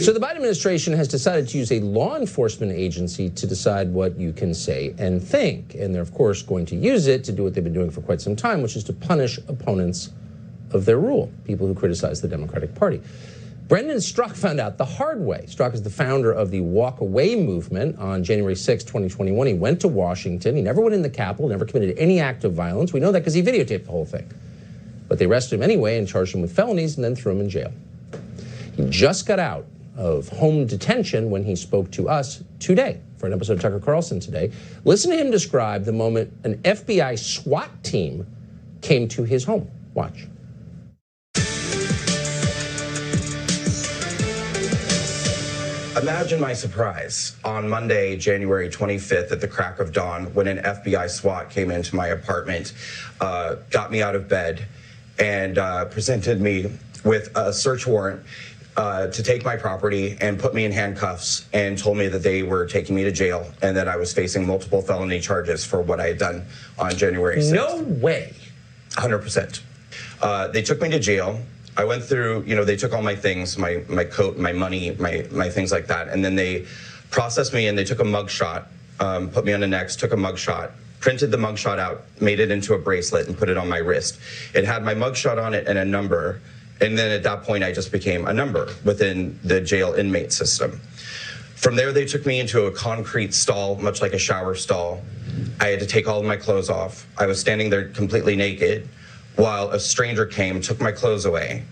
So the Biden administration has decided to use a law enforcement agency to decide what you can say and think. And they're, of course, going to use it to do what they've been doing for quite some time, which is to punish opponents of their rule, people who criticize the Democratic Party. Brendan Straka found out the hard way. Straka is the founder of the Walk Away movement. On January 6, 2021, he went to Washington. He never went in the Capitol, never committed any act of violence. We know that because he videotaped the whole thing. But they arrested him anyway and charged him with felonies and then threw him in jail. He just got out of home detention when he spoke to us today for an episode of Tucker Carlson today. Listen to him describe the moment an FBI SWAT team came to his home. Watch. Imagine my surprise on Monday, January 25th at the crack of dawn when an FBI SWAT came into my apartment, got me out of bed, and presented me with a search warrant to take my property and put me in handcuffs and told me that they were taking me to jail and that I was facing multiple felony charges for what I had done on January 6th. No way. 100%. They took me to jail. I went through, they took all my things, my coat, my money, my things like that. And then they processed me and they took a mug shot, put me on the next, took a mug shot, printed the mug shot out, made it into a bracelet and put it on my wrist. It had my mug shot on it and a number. And then at that point, I just became a number within the jail inmate system. From there, they took me into a concrete stall, much like a shower stall. I had to take all of my clothes off. I was standing there completely naked while a stranger came, took my clothes away,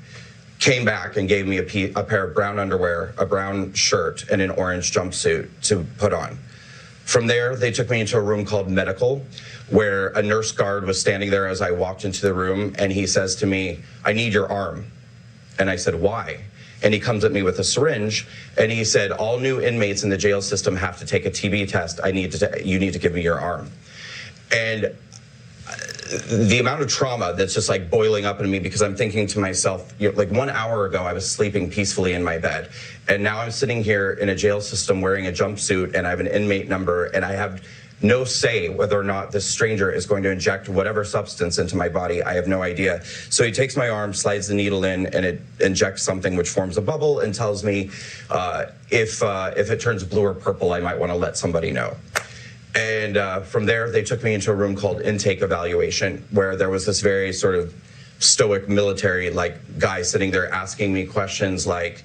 came back and gave me a pair of brown underwear, a brown shirt, and an orange jumpsuit to put on. From there, they took me into a room called medical, where a nurse guard was standing there as I walked into the room, and he says to me, "I need your arm." And I said, "Why?" And he comes at me with a syringe, and he said, "All new inmates in the jail system have to take a TB test. You need to give me your arm." And the amount of trauma that's just like boiling up in me, because I'm thinking to myself, like 1 hour ago, I was sleeping peacefully in my bed. And now I'm sitting here in a jail system wearing a jumpsuit and I have an inmate number and I have no say whether or not this stranger is going to inject whatever substance into my body. I have no idea. So he takes my arm, slides the needle in, and it injects something which forms a bubble and tells me if it turns blue or purple, I might want to let somebody know. And from there, they took me into a room called intake evaluation, where there was this very sort of stoic military guy sitting there asking me questions like,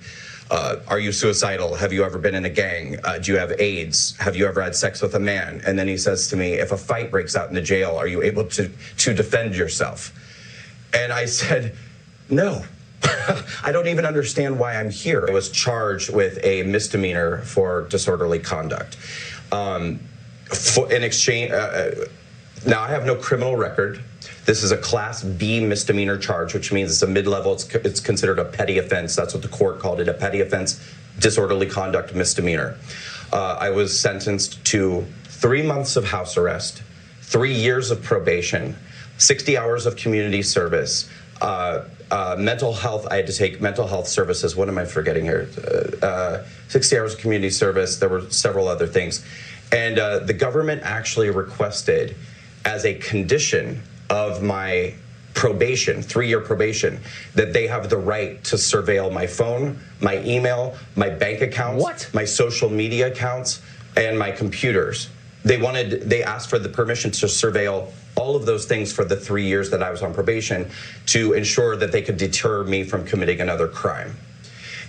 are you suicidal? Have you ever been in a gang? Do you have AIDS? Have you ever had sex with a man? And then he says to me, if a fight breaks out in the jail, are you able to defend yourself? And I said, no. I don't even understand why I'm here. I was charged with a misdemeanor for disorderly conduct. In exchange, now I have no criminal record. This is a Class B misdemeanor charge, which means it's a mid-level. It's considered a petty offense. That's what the court called it, a petty offense, disorderly conduct misdemeanor. I was sentenced to 3 months of house arrest, 3 years of probation, 60 hours of community service, mental health. I had to take mental health services. What am I forgetting here? 60 hours of community service. There were several other things. And the government actually requested, as a condition of my probation, 3-year probation, that they have the right to surveil my phone, my email, my bank accounts, my social media accounts, and my computers. They asked for the permission to surveil all of those things for the 3 years that I was on probation to ensure that they could deter me from committing another crime.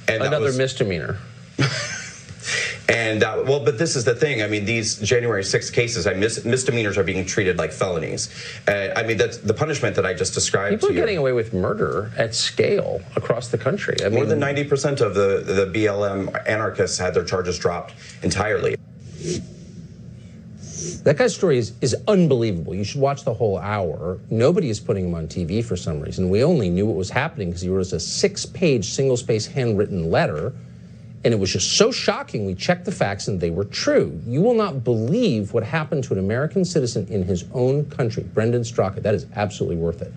And another misdemeanor. And but this is the thing. I mean, these January 6th cases, misdemeanors are being treated like felonies. I mean, that's the punishment that I just described. People are getting away with murder at scale across the country. I mean, more than 90% of the BLM anarchists had their charges dropped entirely. That guy's story is unbelievable. You should watch the whole hour. Nobody is putting him on TV for some reason. We only knew what was happening because he wrote us a 6-page, single-space handwritten letter. And it was just so shocking. We checked the facts and they were true. You will not believe what happened to an American citizen in his own country. Brendan Straka. That is absolutely worth it.